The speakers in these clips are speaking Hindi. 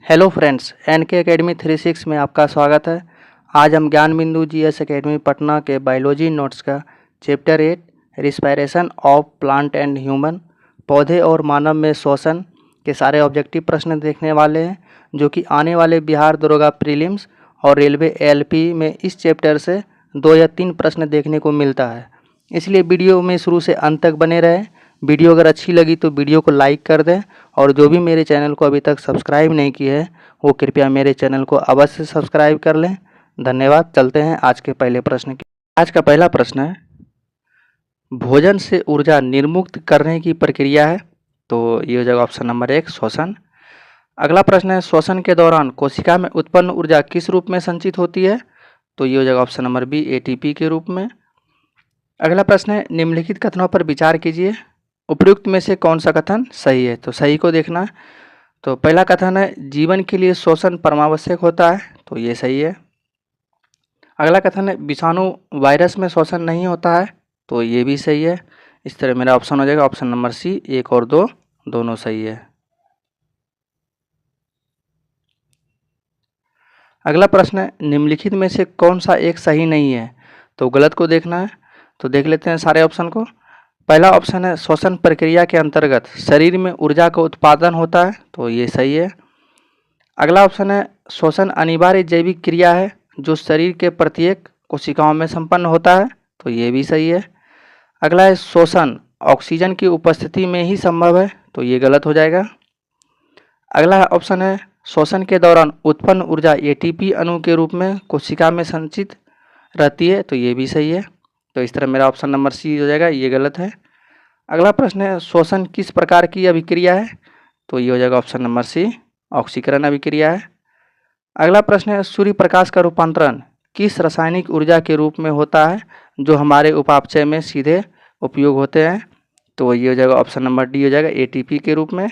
हेलो फ्रेंड्स, एनके एकेडमी 36 में आपका स्वागत है। आज हम ज्ञान बिंदु जीएस एकेडमी पटना के बायोलॉजी नोट्स का chapter 8 respiration of plant and human, पौधे और मानव में श्वसन के सारे ऑब्जेक्टिव प्रश्न देखने वाले हैं, जो कि आने वाले बिहार दरोगा प्रीलिम्स और रेलवे एएलपी में इस चैप्टर से 2 या 3 प्रश्न देखने को मिलता है। इसलिए वीडियो में शुरू से अंत तक बने रहें। वीडियो अगर अच्छी लगी तो वीडियो को लाइक कर दें और जो भी मेरे चैनल को अभी तक सब्सक्राइब नहीं किए हैं वो कृपया मेरे चैनल को अवश्य सब्सक्राइब कर लें। धन्यवाद। चलते हैं आज के पहले प्रश्न की। आज का पहला प्रश्न है, भोजन से ऊर्जा निर्मुक्त करने की प्रक्रिया है। तो ये हो जाएगा ऑप्शन नंबर 1 श्वसन। अगला प्रश्न है, श्वसन के दौरान कोशिका में उत्पन्न ऊर्जा किस रूप में संचित होती है। तो ये हो जाएगा ऑप्शन नंबर बी एटीपी के रूप में। अगला प्रश्न है, निम्नलिखित कथनों पर विचार कीजिए, उपयुक्त में से कौन सा कथन सही है। तो सही को देखना है। तो पहला कथन है, जीवन के लिए श्वसन परमावश्यक होता है। तो ये सही है। अगला कथन है, विषाणु वायरस में श्वसन नहीं होता है। तो ये भी सही है। इस तरह मेरा ऑप्शन हो जाएगा ऑप्शन नंबर सी 1 और 2 दोनों सही है। अगला प्रश्न है, निम्नलिखित में से कौन सा एक सही नहीं है। तो गलत को देखना है। तो देख लेते हैं सारे ऑप्शन को। पहला ऑप्शन है, श्वसन प्रक्रिया के अंतर्गत शरीर में ऊर्जा का उत्पादन होता है। तो ये सही है। अगला ऑप्शन है, श्वसन अनिवार्य जैविक क्रिया है जो शरीर के प्रत्येक कोशिकाओं में संपन्न होता है। तो ये भी सही है। अगला है, श्वसन ऑक्सीजन की उपस्थिति में ही संभव है। तो ये गलत हो जाएगा। अगला ऑप्शन है, श्वसन के दौरान उत्पन्न ऊर्जा एटीपी अणु के रूप में कोशिका में संचित रहती है। तो ये भी सही है। तो इस तरह मेरा ऑप्शन नंबर सी हो जाएगा, ये गलत है। अगला प्रश्न है, श्वसन किस प्रकार की अभिक्रिया है। तो ये हो जाएगा ऑप्शन नंबर सी ऑक्सीकरण अभिक्रिया है। अगला प्रश्न है, सूर्य प्रकाश का रूपांतरण किस रासायनिक ऊर्जा के रूप में होता है जो हमारे उपापचय में सीधे उपयोग होते हैं। तो ये हो जाएगा ऑप्शन नंबर डी हो जाएगा एटीपी के रूप में।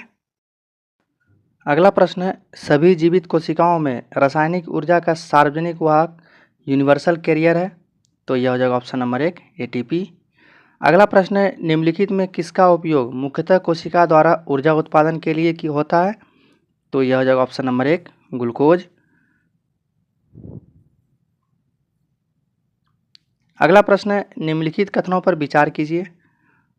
अगला प्रश्न है, सभी जीवित कोशिकाओं में रासायनिक ऊर्जा का सार्वजनिक वाहक यूनिवर्सल कैरियर है। तो यह हो जाएगा ऑप्शन नंबर 1 एटीपी। अगला प्रश्न है, निम्नलिखित में किसका उपयोग मुख्यतः कोशिका द्वारा ऊर्जा उत्पादन के लिए की होता है। तो यह हो जाएगा ऑप्शन नंबर 1 ग्लूकोज। अगला प्रश्न है, निम्नलिखित कथनों पर विचार कीजिए,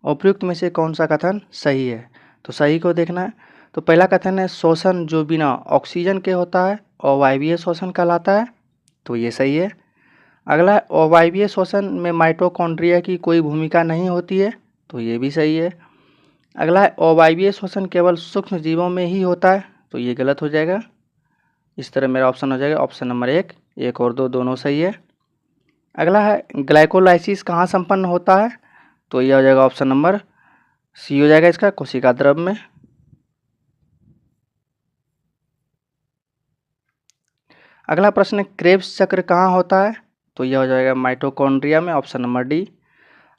उपयुक्त में से कौन सा कथन सही है। तो सही को देखना है। तो पहला कथन है, श्वसन जो बिना ऑक्सीजन के होता है अवायवीय श्वसन कहलाता है। तो ये सही है। अगला है, अवायवीय श्वसन में माइटोकॉन्ड्रिया की कोई भूमिका नहीं होती है। तो ये भी सही है। अगला है, अवायवीय श्वसन केवल सूक्ष्म जीवों में ही होता है। तो ये गलत हो जाएगा। इस तरह मेरा ऑप्शन हो जाएगा ऑप्शन नंबर 1 और 2 दोनों सही है। अगला है, ग्लाइकोलाइसिस कहाँ संपन्न होता है। तो यह हो जाएगा ऑप्शन नंबर सी हो जाएगा इसका, कोशिका द्रव में। अगला प्रश्न, क्रेब्स चक्र कहाँ होता है। तो यह हो जाएगा माइटोकॉन्ड्रिया में, ऑप्शन नंबर डी।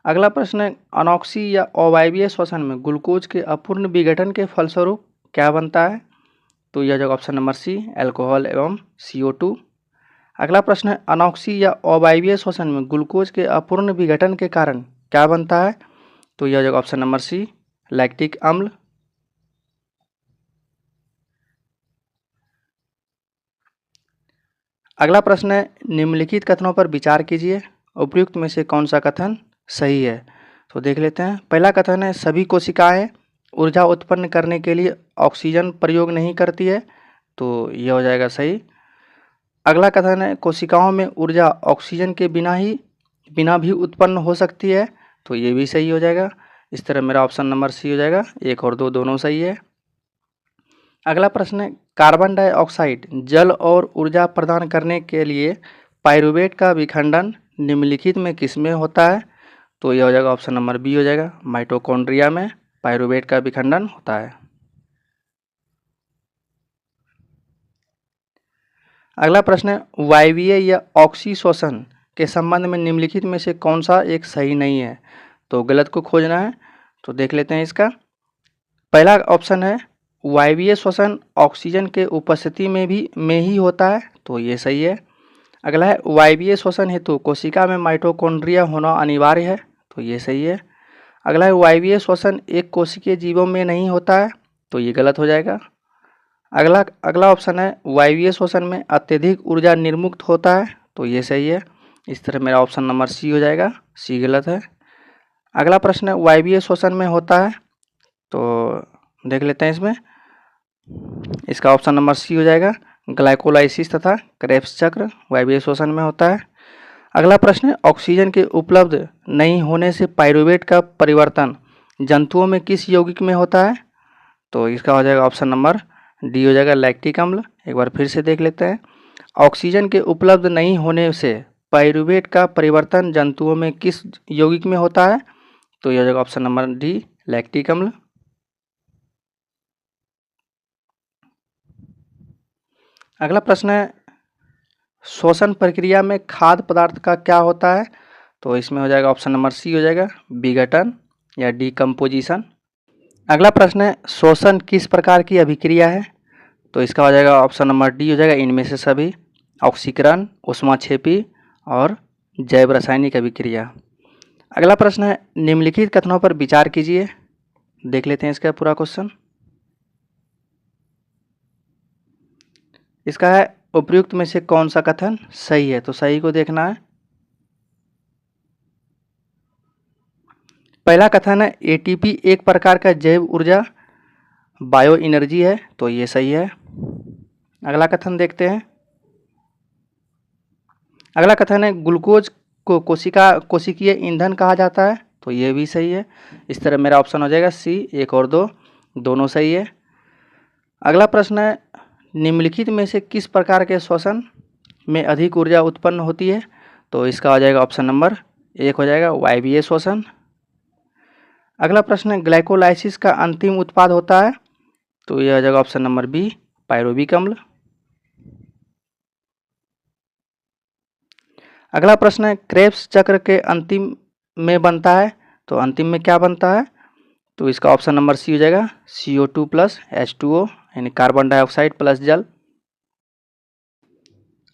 अगला प्रश्न, अनॉक्सी या अवायवीय श्वसन में ग्लूकोज के अपूर्ण विघटन के फलस्वरूप क्या बनता है। तो यह हो जाएगा ऑप्शन नंबर सी अल्कोहल एवं CO2। अगला प्रश्न, अनॉक्सी या अवायवीय श्वसन में ग्लूकोज के अपूर्ण विघटन के कारण क्या बनता है। तो यह हो जाएगा ऑप्शन नंबर सी लैक्टिक अम्ल। अगला प्रश्न है, निम्नलिखित कथनों पर विचार कीजिए, उपयुक्त में से कौन सा कथन सही है। तो देख लेते हैं। पहला कथन है, सभी कोशिकाएं ऊर्जा उत्पन्न करने के लिए ऑक्सीजन प्रयोग नहीं करती है। तो यह हो जाएगा सही। अगला कथन है, कोशिकाओं में ऊर्जा ऑक्सीजन के बिना भी उत्पन्न हो सकती है। तो ये भी सही हो जाएगा। इस तरह मेरा ऑप्शन नंबर सी हो जाएगा, 1 और 2 दोनों सही है। अगला प्रश्न है, कार्बन डाइऑक्साइड जल और ऊर्जा प्रदान करने के लिए पाइरूवेट का विखंडन निम्नलिखित में किसमें होता है। तो यह हो जाएगा ऑप्शन नंबर बी हो जाएगा, माइटोकॉन्ड्रिया में पाइरूवेट का विखंडन होता है। अगला प्रश्न है, वायवीय या ऑक्सी श्वसन के संबंध में निम्नलिखित में से कौन सा एक सही नहीं है। तो गलत को खोजना है। तो देख लेते हैं इसका। पहला ऑप्शन है, वायवीय श्वसन ऑक्सीजन के उपस्थिति में ही होता है। तो ये सही है। अगला है, वायवीय श्वसन हेतु कोशिका में माइटोकॉन्ड्रिया होना अनिवार्य है। तो ये सही है। अगला है, वायवीय श्वसन एक कोशिकीय जीवों में नहीं होता है। तो ये गलत हो जाएगा। अगला अगला ऑप्शन है वायवीय श्वसन में अत्यधिक ऊर्जा निर्मुक्त होता है, तो ये सही है। इस तरह मेरा ऑप्शन नंबर सी हो जाएगा, सी गलत है। अगला प्रश्न है वायवीय श्वसन में होता है, तो देख लेते हैं इसमें, इसका ऑप्शन नंबर सी हो जाएगा, ग्लाइकोलाइसिस तथा क्रेब्स चक्र वायवीय श्वसन में होता है। अगला प्रश्न है ऑक्सीजन के उपलब्ध नहीं होने से पाइरूवेट का परिवर्तन जंतुओं में किस यौगिक में होता है, तो इसका हो जाएगा ऑप्शन नंबर डी हो जाएगा, लैक्टिक अम्ल। एक बार फिर से देख लेते हैं, ऑक्सीजन के उपलब्ध नहीं होने से पाइरूवेट का परिवर्तन जंतुओं में किस यौगिक में होता है, तो यह हो जाएगा ऑप्शन नंबर डी, लैक्टिक अम्ल। अगला प्रश्न है श्वसन प्रक्रिया में खाद्य पदार्थ का क्या होता है, तो इसमें हो जाएगा ऑप्शन नंबर सी हो जाएगा, विघटन या डिकम्पोजिशन। अगला प्रश्न है श्वसन किस प्रकार की अभिक्रिया है, तो इसका हो जाएगा ऑप्शन नंबर डी हो जाएगा, इनमें से सभी, ऑक्सीकरण, ऊष्माक्षेपी और जैव रासायनिक अभिक्रिया। अगला प्रश्न है निम्नलिखित कथनों पर विचार कीजिए। देख लेते हैं इसका पूरा क्वेश्चन। इसका है उपयुक्त में से कौन सा कथन सही है, तो सही को देखना है। पहला कथन है एटीपी एक प्रकार का जैव ऊर्जा बायो एनर्जी है, तो ये सही है। अगला कथन देखते हैं। अगला कथन है ग्लूकोज को कोशिकीय ईंधन कहा जाता है, तो ये भी सही है। इस तरह मेरा ऑप्शन हो जाएगा सी, एक और दो दोनों सही है। अगला प्रश्न है निम्नलिखित में से किस प्रकार के श्वसन में अधिक ऊर्जा उत्पन्न होती है, तो इसका हो जाएगा ऑप्शन नंबर एक हो जाएगा, वायवीय श्वसन। अगला प्रश्न है ग्लाइकोलाइसिस का अंतिम उत्पाद होता है, तो यह हो जाएगा ऑप्शन नंबर बी, पाइरूविक अम्ल। अगला प्रश्न है क्रेब्स चक्र के अंतिम में बनता है, तो अंतिम में क्या बनता है, तो इसका ऑप्शन नंबर सी हो जाएगा, CO2 प्लस H2O यानी कार्बन डाइऑक्साइड प्लस जल।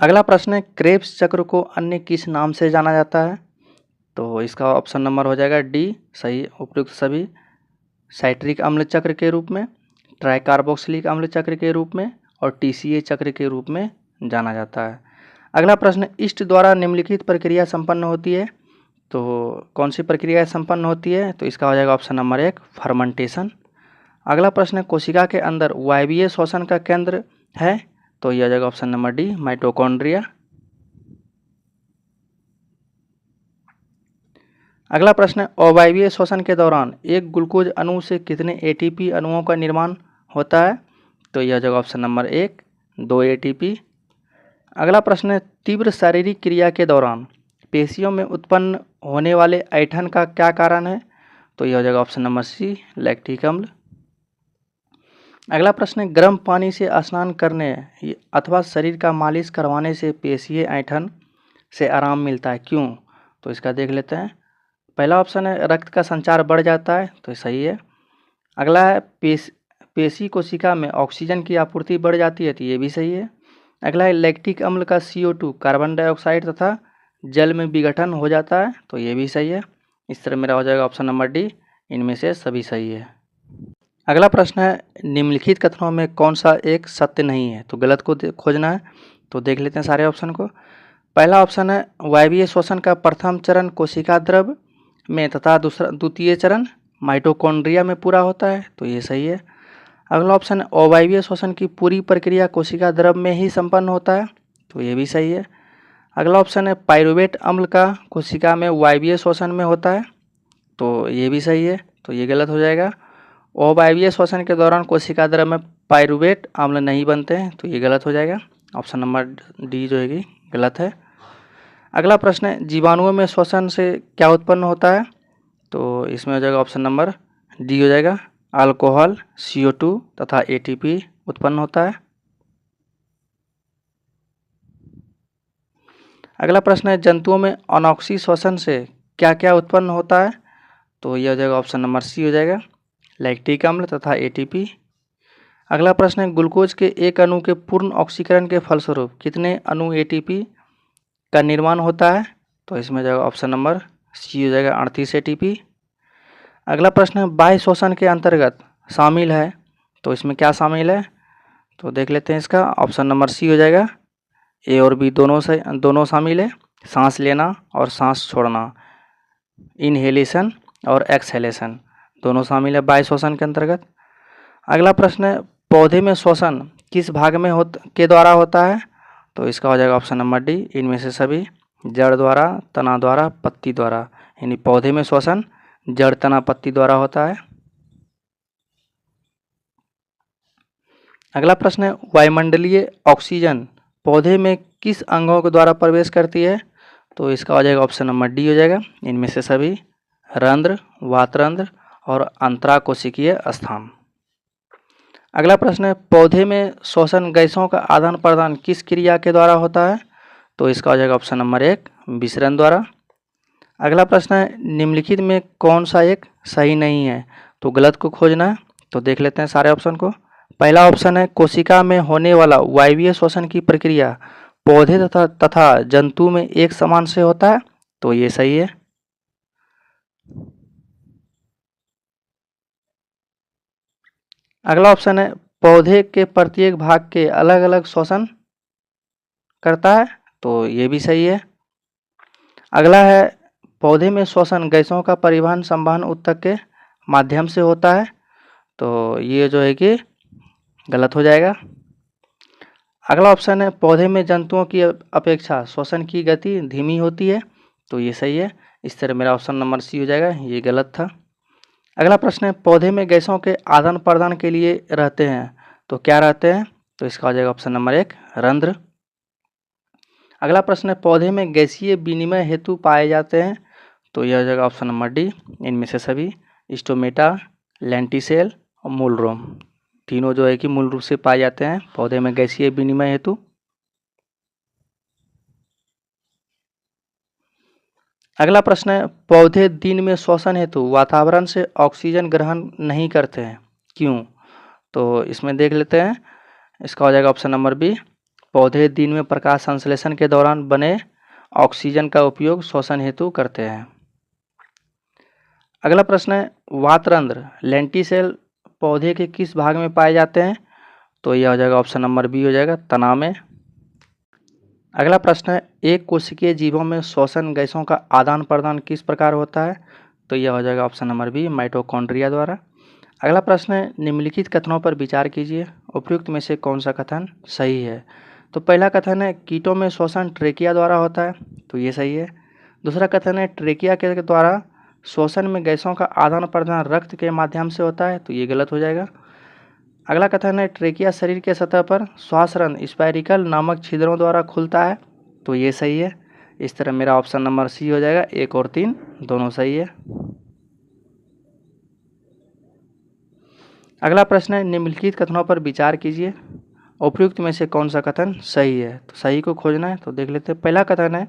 अगला प्रश्न है क्रेब्स चक्र को अन्य किस नाम से जाना जाता है, तो इसका ऑप्शन नंबर हो जाएगा डी, सही उपयुक्त सभी, साइट्रिक अम्ल चक्र के रूप में, ट्राइकार्बोक्सिलिक अम्ल चक्र के रूप में और TCA चक्र के रूप में जाना जाता है। अगला प्रश्न ईस्ट द्वारा निम्नलिखित प्रक्रिया संपन्न होती है, तो कौन सी प्रक्रिया संपन्न होती है, तो इसका हो जाएगा ऑप्शन नंबर एक, फर्मेंटेशन। अगला प्रश्न कोशिका के अंदर वायवीय श्वसन का केंद्र है, तो यह हो जाएगा ऑप्शन नंबर डी, माइटोकॉन्ड्रिया। अगला प्रश्न अवायवीय श्वसन के दौरान एक ग्लूकोज अणु से कितने ATP अणुओं का निर्माण होता है, तो यह हो जाएगा ऑप्शन नंबर एक, 2 ATP। अगला प्रश्न है तीव्र शारीरिक क्रिया के दौरान पेशियों में उत्पन्न होने वाले ऐंठन का क्या कारण है, तो यह हो जाएगा ऑप्शन नंबर सी, लैक्टिक अम्ल। अगला प्रश्न है गर्म पानी से स्नान करने अथवा शरीर का मालिश करवाने से पेशीय ऐंठन से आराम मिलता है, क्यों, तो इसका देख लेते हैं। पहला ऑप्शन है रक्त का संचार बढ़ जाता है, तो सही है। अगला है पेशी कोशिका में ऑक्सीजन की आपूर्ति बढ़ जाती है, तो ये भी सही है। अगला है लैक्टिक अम्ल का CO2 कार्बन डाइऑक्साइड तथा जल में विघटन हो जाता है, तो ये भी सही है। इस तरह मेरा हो जाएगा ऑप्शन नंबर डी, इनमें से सभी सही है। अगला प्रश्न है निम्नलिखित कथनों में कौन सा एक सत्य नहीं है, तो गलत को खोजना है, तो देख लेते हैं सारे ऑप्शन को। पहला ऑप्शन है वायवीय श्वसन का प्रथम चरण कोशिका द्रव में तथा द्वितीय चरण माइटोकॉन्ड्रिया में पूरा होता है, तो ये सही है। अगला ऑप्शन है अवायवीय श्वसन की पूरी प्रक्रिया कोशिका द्रव में ही संपन्न होता है, तो ये भी सही है। अगला ऑप्शन है पाइरूवेट अम्ल का कोशिका में वायवीय श्वसन में होता है, तो ये भी सही है, तो ये गलत हो जाएगा। अवायवीय श्वसन के दौरान कोशिका द्रव में पाइरूवेट अम्ल नहीं बनते हैं, तो ये गलत हो जाएगा, ऑप्शन नंबर डी जो है गलत है। अगला प्रश्न है जीवाणुओं में श्वसन से क्या उत्पन्न होता है, तो इसमें हो जाएगा ऑप्शन नंबर डी हो जाएगा, अल्कोहल, CO2 तथा ATP उत्पन्न होता है। अगला प्रश्न है जंतुओं में अनॉक्सी श्वसन से क्या क्या उत्पन्न होता है, तो यह हो जाएगा ऑप्शन नंबर सी हो जाएगा, लैक्टिक अम्ल तथा ATP। अगला प्रश्न है ग्लूकोज के एक अणु के पूर्ण ऑक्सीकरण के फलस्वरूप कितने अणु ATP का निर्माण होता है, तो इसमें हो जाएगा ऑप्शन नंबर सी हो जाएगा, 38 ATP। अगला प्रश्न है बाह्य श्वसन के अंतर्गत शामिल है, तो इसमें क्या शामिल है, तो देख लेते हैं इसका ऑप्शन नंबर सी हो जाएगा। ए और बी दोनों शामिल है, सांस लेना और सांस छोड़ना, इनहेलेशन और एक्सहेलेशन दोनों शामिल है वायु श्वसन के अंतर्गत। अगला प्रश्न है, पौधे में श्वसन किस भाग में के द्वारा होता है? तो इसका हो जाएगा ऑप्शन नंबर डी, इनमें से सभी, जड़ द्वारा, तना द्वारा, पत्ती द्वारा, यानी पौधे में श्वसन जड़, तना, पत्ती द्वारा होता है। अगला प्रश्न है, वायुमंडलीय ऑक्सीजन पौधे में किस अंगों के द्वारा प्रवेश करती है? तो इसका हो जाएगा ऑप्शन नंबर डी हो जाएगा, इनमें से सभी, रंध्र, वातरंध्र और अंतराकोशिकीय स्थान। अगला प्रश्न है, पौधे में श्वसन गैसों का आदान प्रदान किस क्रिया के द्वारा होता है? तो इसका हो जाएगा ऑप्शन नंबर एक, विसरण द्वारा। अगला प्रश्न है, निम्नलिखित में कौन सा एक सही नहीं है? तो गलत को खोजना है। तो देख लेते हैं सारे ऑप्शन को। पहला ऑप्शन है, कोशिका में होने वाला वायवीय श्वसन की प्रक्रिया पौधे तथा जंतु में एक समान से होता है। तो ये सही है। अगला ऑप्शन है, पौधे के प्रत्येक भाग के अलग अलग श्वसन करता है। तो ये भी सही है। अगला है, पौधे में श्वसन गैसों का परिवहन संवहन ऊतक के माध्यम से होता है। तो ये जो है कि गलत हो जाएगा। अगला ऑप्शन है, पौधे में जंतुओं की अपेक्षा श्वसन की गति धीमी होती है। तो ये सही है। इस तरह मेरा ऑप्शन नंबर सी हो जाएगा, ये गलत था। अगला प्रश्न है, पौधे में गैसों के आदान प्रदान के लिए रहते हैं। तो क्या रहते हैं? तो इसका हो जाएगा ऑप्शन नंबर एक, रंध्र। अगला प्रश्न है, पौधे में गैसीय विनिमय हेतु पाए जाते हैं। तो यह हो जाएगा ऑप्शन नंबर डी, इनमें से सभी, स्टोमेटा, लेंटिसेल और मूलरोम तीनों जो है कि मूल रूप से पाए जाते हैं पौधे में गैसीय विनिमय हेतु। अगला प्रश्न है, पौधे दिन में श्वसन हेतु वातावरण से ऑक्सीजन ग्रहण नहीं करते हैं, क्यों? तो इसमें देख लेते हैं। इसका हो जाएगा ऑप्शन नंबर बी, पौधे दिन में प्रकाश संश्लेषण के दौरान बने ऑक्सीजन का उपयोग श्वसन हेतु करते हैं। अगला प्रश्न है, वातरंध्र लेंटिसेल पौधे के किस भाग में पाए जाते हैं? तो यह हो जाएगा ऑप्शन नंबर बी हो जाएगा, तना में। अगला प्रश्न है, एक कोशिकीय जीवों में श्वसन गैसों का आदान प्रदान किस प्रकार होता है? तो यह हो जाएगा ऑप्शन नंबर बी, माइटोकॉन्ड्रिया द्वारा। अगला प्रश्न है, निम्नलिखित कथनों पर विचार कीजिए, उपयुक्त में से कौन सा कथन सही है? तो पहला कथन है, कीटों में श्वसन ट्रेकिया द्वारा होता है। तो ये सही है। दूसरा कथन है, ट्रेकिया के द्वारा श्वसन में गैसों का आदान प्रदान रक्त के माध्यम से होता है। तो ये गलत हो जाएगा। अगला कथन है, ट्रेकिया शरीर के सतह पर श्वासरंध्र स्पाइरिकल नामक छिद्रों द्वारा खुलता है। तो ये सही है। इस तरह मेरा ऑप्शन नंबर सी हो जाएगा, एक और तीन दोनों सही है। अगला प्रश्न है, निम्नलिखित कथनों पर विचार कीजिए, उपयुक्त में से कौन सा कथन सही है? तो सही को खोजना है। तो देख लेते हैं। पहला कथन है,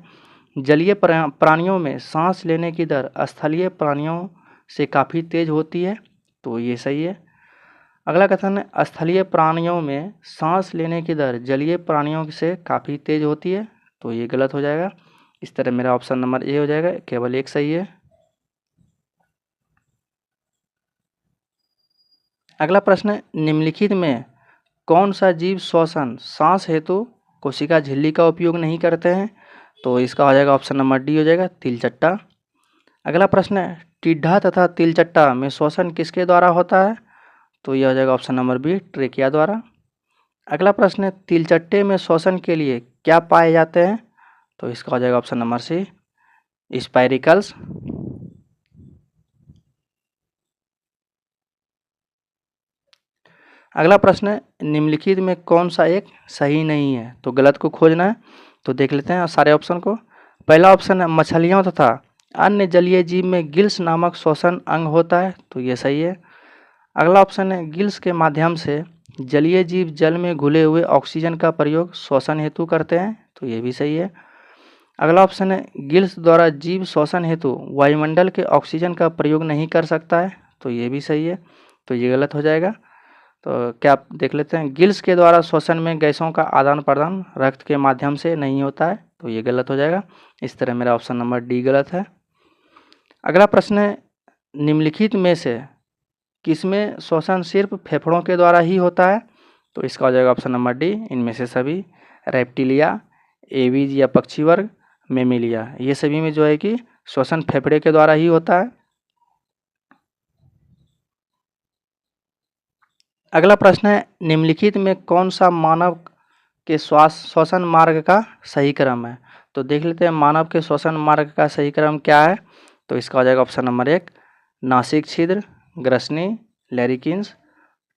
जलीय प्राणियों में सांस लेने की दर स्थलीय प्राणियों से काफ़ी तेज होती है। तो ये सही है। अगला कथन है, स्थलीय प्राणियों में सांस लेने की दर जलीय प्राणियों से काफ़ी तेज होती है। तो ये गलत हो जाएगा। इस तरह मेरा ऑप्शन नंबर ए हो जाएगा, केवल एक सही है। अगला प्रश्न है, निम्नलिखित में कौन सा जीव श्वसन सांस हेतु कोशिका झिल्ली का उपयोग नहीं करते हैं? तो इसका हो जाएगा ऑप्शन नंबर डी हो जाएगा, तिलचट्टा। अगला प्रश्न है, टिड्ढा तथा तिलचट्टा में श्वसन किसके द्वारा होता है? तो यह हो जाएगा ऑप्शन नंबर बी, ट्रेकिया द्वारा। अगला प्रश्न है, तिलचट्टे में श्वसन के लिए क्या पाए जाते हैं? तो इसका हो जाएगा ऑप्शन नंबर सी, स्पाइरिकल्स। अगला प्रश्न है, निम्नलिखित में कौन सा एक सही नहीं है? तो गलत को खोजना है। तो देख लेते हैं सारे ऑप्शन को। पहला ऑप्शन है, मछलियों तथा अन्य जलीय जीव में गिल्स नामक श्वसन अंग होता है। तो ये सही है। अगला ऑप्शन है, गिल्स के माध्यम से जलीय जीव जल में घुले हुए ऑक्सीजन का प्रयोग श्वसन हेतु करते हैं। तो ये भी सही है। अगला ऑप्शन है, गिल्स द्वारा जीव श्वसन हेतु वायुमंडल के ऑक्सीजन का प्रयोग नहीं कर सकता है। तो ये भी सही है। तो ये गलत हो जाएगा। तो क्या आप देख लेते हैं, गिल्स के द्वारा श्वसन में गैसों का आदान प्रदान रक्त के माध्यम से नहीं होता है। तो ये गलत हो जाएगा। इस तरह मेरा ऑप्शन नंबर डी गलत है। अगला प्रश्न है, निम्नलिखित में से किसमें श्वसन सिर्फ फेफड़ों के द्वारा ही होता है? तो इसका हो जाएगा ऑप्शन नंबर डी, इनमें से सभी। रेप्टिलिया, एवीज या पक्षी वर्ग, मेमिलिया, ये सभी में जो है कि श्वसन फेफड़े के द्वारा ही होता है। अगला प्रश्न है, निम्नलिखित में कौन सा मानव के श्वसन मार्ग का सही क्रम है? तो देख लेते हैं मानव के श्वसन मार्ग का सही क्रम क्या है। तो इसका हो जाएगा ऑप्शन नंबर 1, नासिक छिद्र, ग्रसनी, लैरिकिन्स,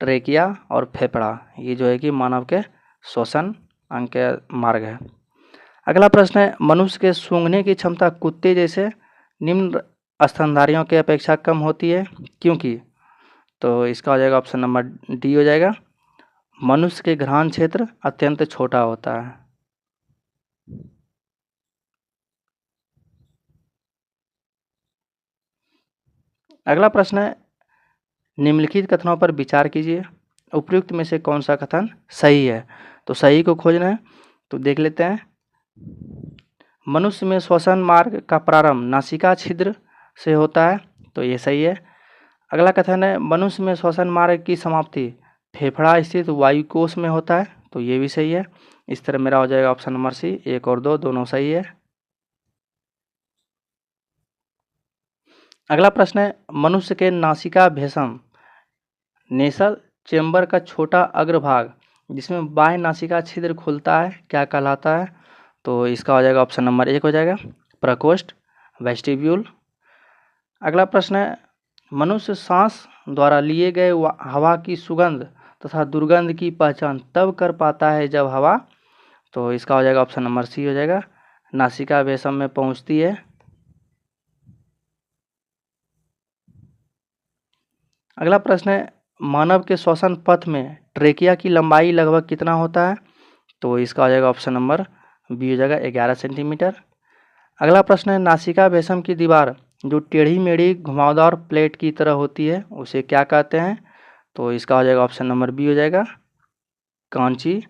ट्रेकिया और फेफड़ा, ये जो है कि मानव के श्वसन अंग के मार्ग है। अगला प्रश्न है, मनुष्य के सूंघने की क्षमता कुत्ते जैसे निम्न स्तनधारियों की अपेक्षा कम होती है, क्योंकि? तो इसका हो जाएगा ऑप्शन नंबर डी हो जाएगा, मनुष्य के घ्राण क्षेत्र अत्यंत छोटा होता है। अगला प्रश्न है, निम्नलिखित कथनों पर विचार कीजिए, उपयुक्त में से कौन सा कथन सही है? तो सही को खोजना है, तो देख लेते हैं। मनुष्य में श्वसन मार्ग का प्रारंभ नासिका छिद्र से होता है, तो ये सही है। अगला कथन है, मनुष्य में श्वसन मार्ग की समाप्ति फेफड़ा स्थित वायुकोश में होता है, तो ये भी सही है। इस तरह मेरा हो जाएगा ऑप्शन नंबर सी, 1 और 2 दोनों सही है। अगला प्रश्न है, मनुष्य के नासिका भेषम नेसल चेंबर का छोटा अग्रभाग जिसमें बाह्य नासिका छिद्र खुलता है क्या कहलाता है? तो इसका हो जाएगा ऑप्शन नंबर 1 हो जाएगा, प्रकोष्ठ, वेस्टिब्यूल। अगला प्रश्न है, मनुष्य सांस द्वारा लिए गए हवा की सुगंध तथा दुर्गंध की पहचान तब कर पाता है जब हवा, तो इसका हो जाएगा ऑप्शन नंबर सी हो जाएगा, नासिका भेषम में पहुंचती है। अगला प्रश्न है, मानव के श्वसन पथ में ट्रेकिया की लंबाई लगभग कितना होता है? तो इसका हो जाएगा ऑप्शन नंबर बी हो जाएगा, 11 सेंटीमीटर। अगला प्रश्न है, नासिका भेषम की दीवार जो टेढ़ी मेढ़ी घुमावदार प्लेट की तरह होती है उसे क्या कहते हैं? तो इसका हो जाएगा ऑप्शन नंबर बी हो जाएगा, कांची।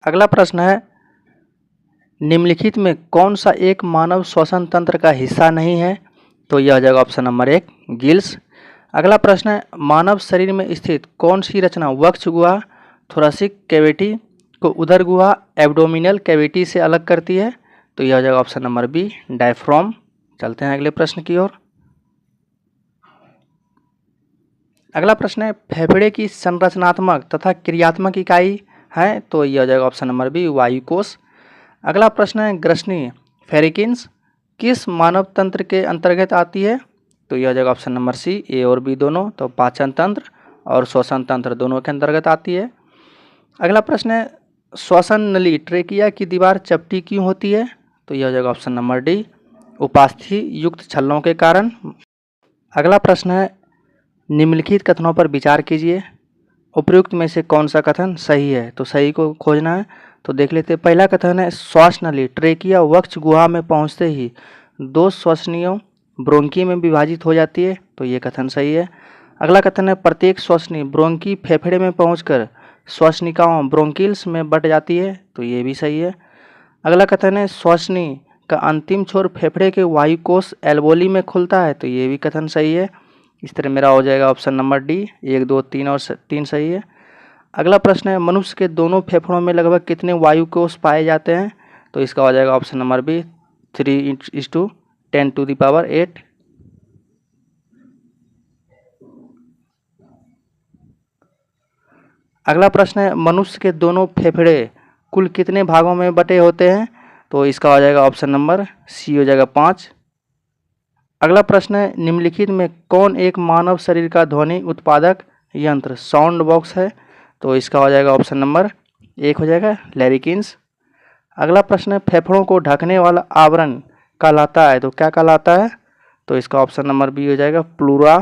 अगला प्रश्न है, निम्नलिखित में कौन सा एक मानव श्वसन तंत्र का हिस्सा नहीं है? तो यह हो जाएगा ऑप्शन नंबर 1, गिल्स। अगला प्रश्न है, मानव शरीर में स्थित कौन सी रचना वक्ष गुहा, थोरेसिक कैविटी को उदर गुहा, एब्डोमिनल कैविटी से अलग करती है? तो यह हो जाएगा ऑप्शन नंबर बी, डायफ्राम। चलते हैं अगले प्रश्न की ओर। अगला प्रश्न है, फेफड़े की संरचनात्मक तथा क्रियात्मक इकाई है? तो यह हो जाएगा ऑप्शन नंबर बी, वायुकोश। अगला प्रश्न है, ग्रसनी फेरिकिन्स किस मानव तंत्र के अंतर्गत आती है? तो यह हो जाएगा ऑप्शन नंबर सी, ए और बी दोनों, तो पाचन तंत्र और श्वसन तंत्र दोनों के अंतर्गत आती है। अगला प्रश्न है, श्वसन नली ट्रेकिया की दीवार चपटी क्यों होती है? तो यह हो जाएगा ऑप्शन नंबर डी, उपास्थि युक्त छल्लों के कारण। अगला प्रश्न है, निम्नलिखित कथनों पर विचार कीजिए, उपयुक्त में से कौन सा कथन सही है? तो सही को खोजना है, तो देख लेते हैं। पहला कथन है, श्वास नली ट्रेकिया वक्ष गुहा में पहुंचते ही दो श्वसनियों ब्रोंकी में विभाजित हो जाती है, तो ये कथन सही है। अगला कथन है, प्रत्येक श्वसनी ब्रोंकी फेफड़े में पहुंचकर श्वसनिकाओं ब्रोंकिल्स में बट जाती है, तो ये भी सही है। अगला कथन है, श्वसनी का अंतिम छोर फेफड़े के वायुकोश एल्वोली में खुलता है, तो ये भी कथन सही है। इस तरह मेरा हो जाएगा ऑप्शन नंबर डी, 1, 2, 3 और 3 सही है। अगला प्रश्न है, मनुष्य के दोनों फेफड़ों में लगभग कितने वायुकोश पाए जाते हैं? तो इसका हो जाएगा ऑप्शन नंबर बी, 3×10⁸ अगला प्रश्न है, मनुष्य के दोनों फेफड़े कुल कितने भागों में बटे होते हैं? तो इसका हो जाएगा ऑप्शन नंबर सी हो जाएगा, 5। अगला प्रश्न है, निम्नलिखित में कौन एक मानव शरीर का ध्वनि उत्पादक यंत्र साउंड बॉक्स है? तो इसका हो जाएगा ऑप्शन नंबर 1 हो जाएगा, लैरिकिन्स। अगला प्रश्न है, फेफड़ों को ढकने वाला आवरण कहलाता है, तो क्या कहलाता है? तो इसका ऑप्शन नंबर बी हो जाएगा, प्लूरा।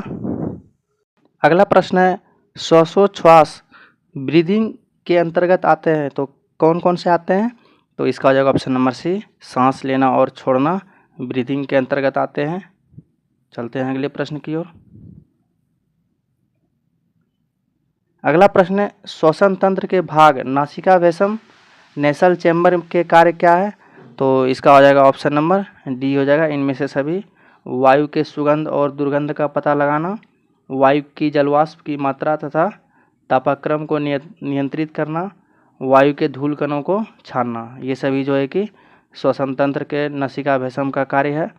अगला प्रश्न है, श्वासोच्छ्वास ब्रीदिंग के अंतर्गत आते हैं, तो कौन कौन से आते हैं? तो इसका हो जाएगा ऑप्शन नंबर सी, सांस लेना और छोड़ना ब्रीदिंग के अंतर्गत आते हैं। चलते हैं अगले प्रश्न की ओर। अगला प्रश्न है, श्वसन तंत्र के भाग नासिका भेषम नेसल चैम्बर के कार्य क्या है? तो इसका हो जाएगा ऑप्शन नंबर डी हो जाएगा, इनमें से सभी। वायु के सुगंध और दुर्गंध का पता लगाना, वायु की जलवाष्प की मात्रा तथा तापक्रम को नियंत्रित करना, वायु के धूल कणों को छानना। ये सभी जो है कि श्वसन तंत्र के नसिका भेषम का कार्य है।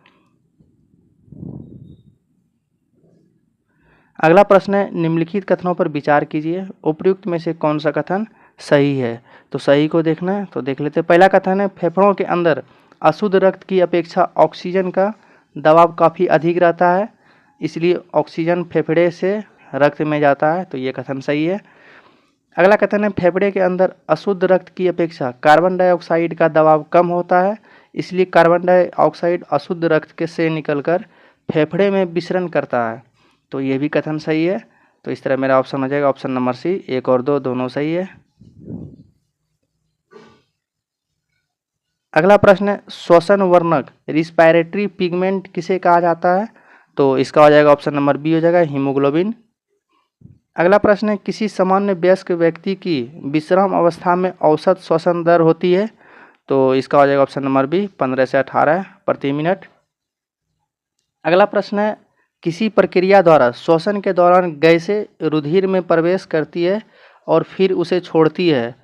अगला प्रश्न है, निम्नलिखित कथनों पर विचार कीजिए, उपयुक्त में से कौन सा कथन सही है। तो सही को देखना है, तो देख लेते हैं। पहला कथन है, फेफड़ों के अंदर अशुद्ध रक्त की अपेक्षा ऑक्सीजन का दबाव काफ़ी अधिक रहता है, इसलिए ऑक्सीजन फेफड़े से रक्त में जाता है। तो ये कथन सही है। अगला कथन है, फेफड़े के अंदर अशुद्ध रक्त की अपेक्षा कार्बन डाइऑक्साइड का दबाव कम होता है, इसलिए कार्बन डाइऑक्साइड अशुद्ध रक्त के से निकलकर फेफड़े में विसरण करता है। तो ये भी कथन सही है। तो इस तरह मेरा ऑप्शन हो जाएगा ऑप्शन नंबर सी, 1 और 2 दोनों सही है। अगला प्रश्न है, श्वसन वर्णक रिस्पायरेटरी पिगमेंट किसे कहा जाता है। तो इसका हो जाएगा ऑप्शन नंबर बी हो जाएगा हीमोग्लोबिन। अगला प्रश्न है, किसी सामान्य वयस्क व्यक्ति की विश्राम अवस्था में औसत श्वसन दर होती है। तो इसका हो जाएगा ऑप्शन नंबर बी 15 से 18 प्रति मिनट। अगला प्रश्न है, किसी प्रक्रिया द्वारा श्वसन के दौरान गैसें रुधिर में प्रवेश करती है और फिर उसे छोड़ती है।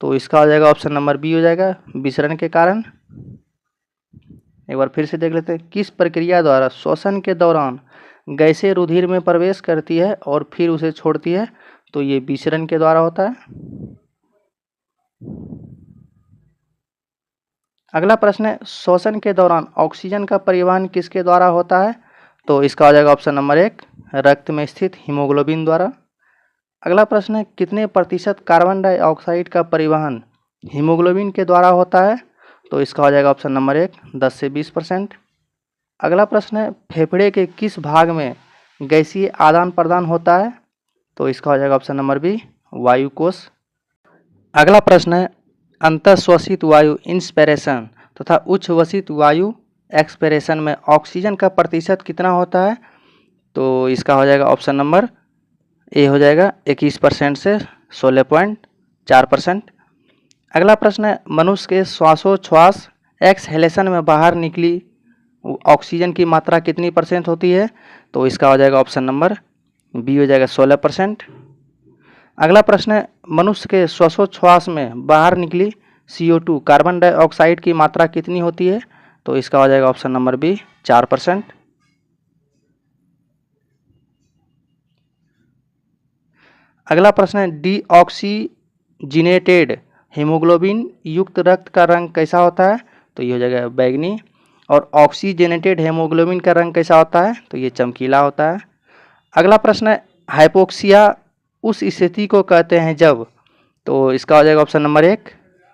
तो इसका हो जाएगा ऑप्शन नंबर बी हो जाएगा विसरण के कारण। एक बार फिर से देख लेते हैं, किस प्रक्रिया द्वारा श्वसन के दौरान गैसें रुधिर में प्रवेश करती है और फिर उसे छोड़ती है। तो ये विसरण के द्वारा होता है। अगला प्रश्न है, श्वसन के दौरान ऑक्सीजन का परिवहन किसके द्वारा होता है। तो इसका हो जाएगा ऑप्शन नंबर 1 रक्त में स्थित हीमोग्लोबिन द्वारा। अगला प्रश्न है, कितने प्रतिशत कार्बन डाइऑक्साइड का परिवहन हीमोग्लोबिन के द्वारा होता है। तो इसका हो जाएगा ऑप्शन नंबर 1 10 से 20%। अगला प्रश्न है, फेफड़े के किस भाग में गैसीय आदान प्रदान होता है। तो इसका हो जाएगा ऑप्शन नंबर बी वायु कोश। अगला प्रश्न है, अंतःश्वसित वायु इंस्पिरेशन तथा उच्छ्वसित वायु एक्सपिरेशन में ऑक्सीजन का प्रतिशत कितना होता है। तो इसका हो जाएगा ऑप्शन नंबर ए हो जाएगा 21% से 16.4%। अगला प्रश्न है, मनुष्य के श्वासोच्छ्वास एक्सहेलेशन में बाहर निकली ऑक्सीजन की मात्रा कितनी % होती है। तो इसका हो जाएगा ऑप्शन नंबर बी हो जाएगा 16%। अगला प्रश्न है, मनुष्य के श्वासोच्छ्वास में बाहर निकली CO2 कार्बन डाइऑक्साइड की मात्रा कितनी होती है। तो इसका हो जाएगा ऑप्शन नंबर बी 4%। अगला प्रश्न है, डीऑक्सीजिनेटेड हीमोग्लोबिन युक्त रक्त का रंग कैसा होता है। तो ये हो जाएगा बैगनी। और ऑक्सीजनेटेड हीमोग्लोबिन का रंग कैसा होता है। तो ये चमकीला होता है। अगला प्रश्न है, हाइपोक्सिया उस स्थिति को कहते हैं जब। तो इसका हो जाएगा ऑप्शन नंबर 1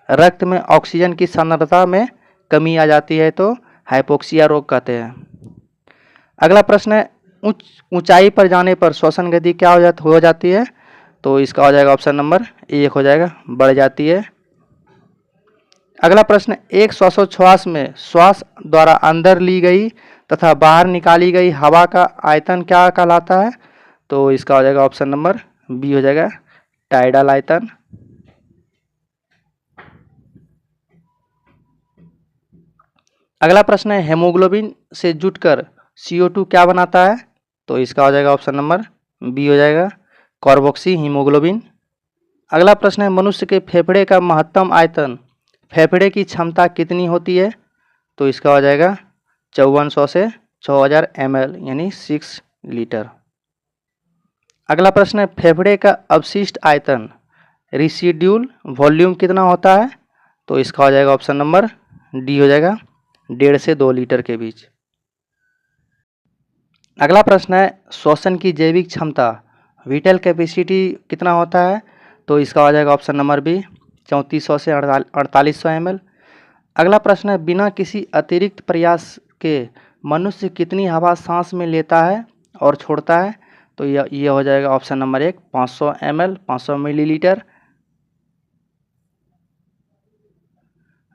रक्त में ऑक्सीजन की सांद्रता में कमी आ जाती है, तो हाइपोक्सिया रोग कहते हैं। अगला प्रश्न है, ऊंचाई पर जाने पर श्वसन गति क्या हो जाती है। तो इसका हो जाएगा ऑप्शन नंबर 1 हो जाएगा बढ़ जाती है। अगला प्रश्न, एक श्वासोच्छ्वास में श्वास द्वारा अंदर ली गई तथा बाहर निकाली गई हवा का आयतन क्या कहलाता है। तो इसका हो जाएगा ऑप्शन नंबर बी हो जाएगा टाइडल आयतन। अगला प्रश्न है, हेमोग्लोबिन से जुटकर CO2 क्या बनाता है। तो इसका हो जाएगा ऑप्शन नंबर बी हो जाएगा कार्बोक्सी हीमोग्लोबिन। अगला प्रश्न है, मनुष्य के फेफड़े का महत्तम आयतन फेफड़े की क्षमता कितनी होती है। तो इसका हो जाएगा 5400 से 6000 ml यानी 6 लीटर। अगला प्रश्न है, फेफड़े का अवशिष्ट आयतन रिसिड्यूल वॉल्यूम कितना होता है। तो इसका हो जाएगा ऑप्शन नंबर डी हो जाएगा 1.5 से 2 लीटर के बीच। अगला प्रश्न है, श्वसन की जैविक क्षमता विटल कैपेसिटी कितना होता है। तो इसका हो जाएगा ऑप्शन नंबर बी 3400 से 4800 ml। अगला प्रश्न है, बिना किसी अतिरिक्त प्रयास के मनुष्य कितनी हवा सांस में लेता है और छोड़ता है। तो ये हो जाएगा ऑप्शन नंबर 1 500 ml 500 मिलीलीटर।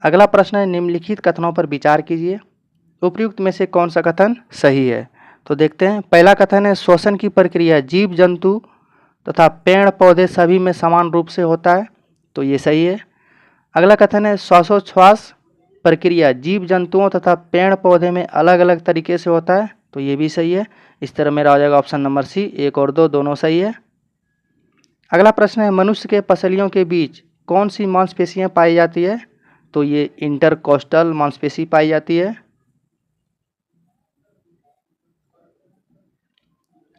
अगला प्रश्न है, निम्नलिखित कथनों पर विचार कीजिए, उपयुक्त में से कौन सा कथन सही है। तो देखते हैं। पहला कथन है, श्वसन की प्रक्रिया जीव जंतु तथा पेड़ पौधे सभी में समान रूप से होता है। तो ये सही है। अगला कथन है, श्वासोच्छ्वास प्रक्रिया जीव जंतुओं तथा पेड़ पौधे में अलग अलग तरीके से होता है। तो ये भी सही है। इस तरह मेरा हो जाएगा ऑप्शन नंबर सी 1 और 2 दोनों सही है। अगला प्रश्न है, मनुष्य के पसलियों के बीच कौन सी मांसपेशियां पाई जाती है? तो ये इंटरकोस्टल मांसपेशी पाई जाती है।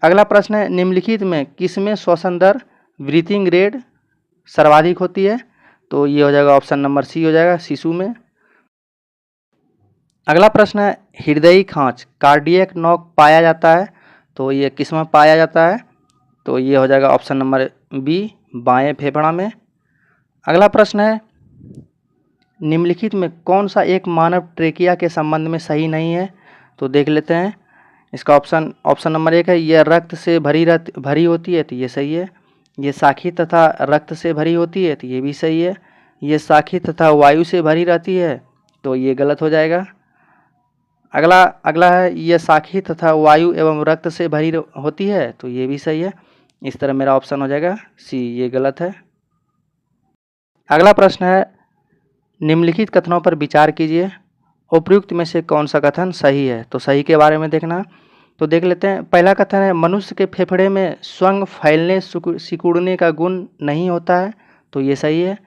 अगला प्रश्न है, निम्नलिखित में किसमें श्वसन दर ब्रीथिंग रेट सर्वाधिक होती है? तो ये हो जाएगा ऑप्शन नंबर सी हो जाएगा, शिशु में। अगला प्रश्न है, हृदयी खांच कार्डियक नॉक पाया जाता है, तो ये किस में पाया जाता है? तो ये हो जाएगा ऑप्शन नंबर बी, बाएं फेफड़ा में। अगला प्रश्न है, निम्नलिखित में कौन सा एक मानव ट्रेकिया के संबंध में सही नहीं है? तो देख लेते हैं। इसका ऑप्शन नंबर 1 है, यह रक्त से भरी होती है, तो ये सही है। ये साखी तथा रक्त से भरी होती है, तो ये भी सही है। ये साखी तथा वायु से भरी रहती है, तो ये गलत हो जाएगा। अगला है, यह साखी तथा वायु एवं रक्त से भरी होती है, तो ये भी सही है। इस तरह मेरा ऑप्शन हो जाएगा सी, ये गलत है। अगला प्रश्न है, निम्नलिखित कथनों पर विचार कीजिए, उपयुक्त में से कौन सा कथन सही है? तो सही के बारे में देखना, तो देख लेते हैं। पहला कथन है, मनुष्य के फेफड़े में स्वंग फैलने सिकुड़ने का गुण नहीं होता है, तो ये सही है।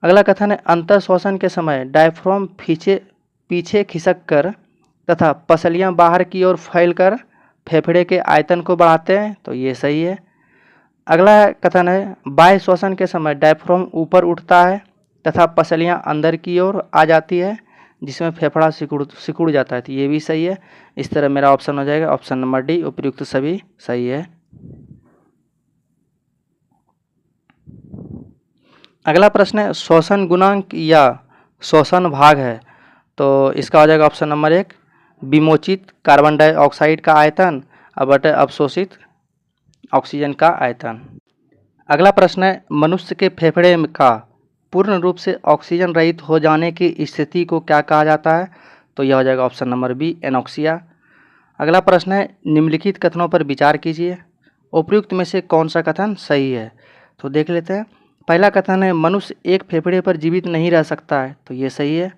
अगला कथन है, अंतर श्वसन के समय डायफ्राम पीछे खिसक कर तथा पसलियां बाहर की ओर फैलकर फेफड़े के आयतन को बढ़ाते हैं, तो ये सही है। अगला कथन है, बाह्य श्वसन के समय डायफ्राम ऊपर उठता है तथा पसलियां अंदर की ओर आ जाती है, जिसमें फेफड़ा सिकुड़ जाता है, तो ये भी सही है। इस तरह मेरा ऑप्शन हो जाएगा ऑप्शन नंबर डी, उपयुक्त सभी सही है। अगला प्रश्न है, श्वसन गुणांक या श्वसन भाग है, तो इसका हो जाएगा ऑप्शन नंबर 1, विमोचित कार्बन डाइऑक्साइड का आयतन बटे अवशोषित ऑक्सीजन का आयतन। अगला प्रश्न है, मनुष्य के फेफड़े का पूर्ण रूप से ऑक्सीजन रहित हो जाने की स्थिति को क्या कहा जाता है? तो यह हो जाएगा ऑप्शन नंबर बी, एनोक्सिया। अगला प्रश्न है, निम्नलिखित कथनों पर विचार कीजिए, उपयुक्त में से कौन सा कथन सही है? तो देख लेते हैं। पहला कथन है, मनुष्य एक फेफड़े पर जीवित नहीं रह सकता है, तो ये सही है।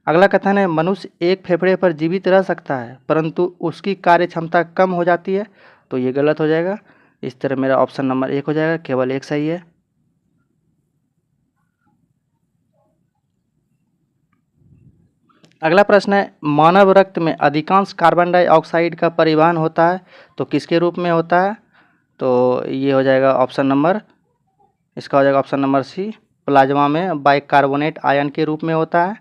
अगला कथन है, मनुष्य एक फेफड़े पर जीवित रह सकता है परंतु उसकी कार्य क्षमता कम हो जाती है, तो ये गलत हो जाएगा। इस तरह मेरा ऑप्शन नंबर 1 हो जाएगा, केवल एक सही है। अगला प्रश्न है, मानव रक्त में अधिकांश कार्बन डाइऑक्साइड का परिवहन होता है, तो किसके रूप में होता है? तो ये हो जाएगा इसका हो जाएगा ऑप्शन नंबर सी, प्लाज्मा में बाइकार्बोनेट आयन के रूप में होता है।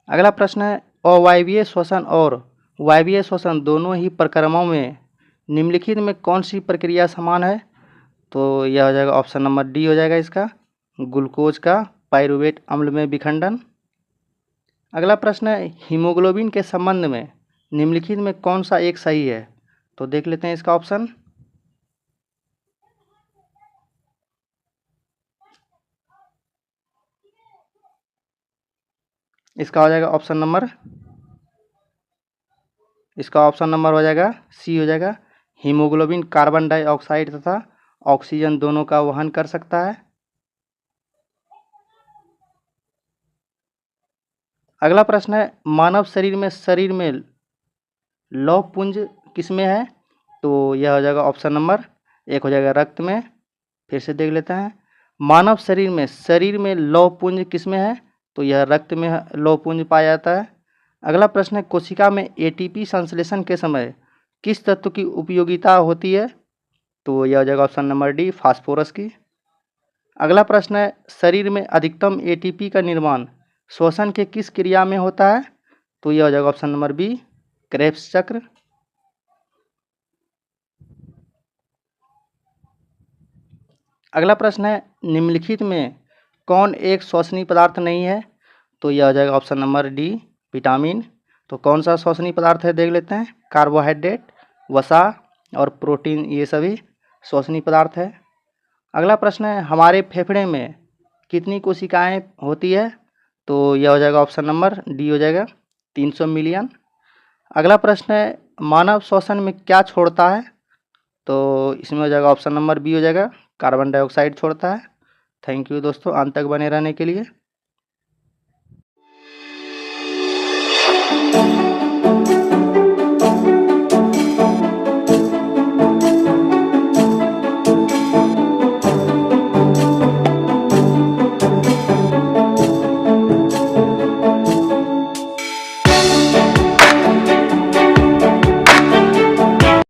अगला प्रश्न है, अवायवीय श्वसन और वायवीय श्वसन दोनों ही प्रक्रमों में निम्नलिखित में कौन सी प्रक्रिया समान है? तो यह हो जाएगा ऑप्शन नंबर डी हो जाएगा इसका, ग्लूकोज का पाइरूवेट अम्ल में विखंडन। अगला प्रश्न है, हीमोग्लोबिन के संबंध में निम्नलिखित में कौन सा एक सही है? तो देख लेते हैं इसका ऑप्शन। इसका हो जाएगा ऑप्शन नंबर हो जाएगा सी हो जाएगा, हीमोग्लोबिन कार्बन डाइऑक्साइड तथा ऑक्सीजन दोनों का वहन कर सकता है। अगला प्रश्न है, मानव शरीर में लौह पुंज किसमें है? तो यह हो जाएगा ऑप्शन नंबर 1 हो जाएगा, रक्त में। फिर से देख लेते हैं, मानव शरीर में लौह पुंज किसमें है? तो यह रक्त में लौह पुंज पाया जाता है। अगला प्रश्न है, कोशिका में एटीपी संश्लेषण के समय किस तत्व की उपयोगिता होती है? तो यह हो जाएगा ऑप्शन नंबर डी, फास्फोरस की। अगला प्रश्न है, शरीर में अधिकतम एटीपी का निर्माण श्वसन के किस क्रिया में होता है? तो यह हो जाएगा ऑप्शन नंबर बी, क्रेब्स चक्र। अगला प्रश्न है, निम्नलिखित में कौन एक श्वसनीय पदार्थ नहीं है? तो यह हो जाएगा ऑप्शन नंबर डी, विटामिन। तो कौन सा श्वसनीय पदार्थ है देख लेते हैं, कार्बोहाइड्रेट, वसा और प्रोटीन, ये सभी श्वसनीय पदार्थ है। अगला प्रश्न है, हमारे फेफड़े में कितनी कोशिकाएं होती है? तो यह हो जाएगा ऑप्शन नंबर डी हो जाएगा, 300 मिलियन। अगला प्रश्न है, मानव श्वसन में क्या छोड़ता है? तो इसमें हो जाएगा ऑप्शन नंबर बी हो जाएगा, कार्बन डाइऑक्साइड छोड़ता है। थैंक यू दोस्तों, अंत तक बने रहने के लिए।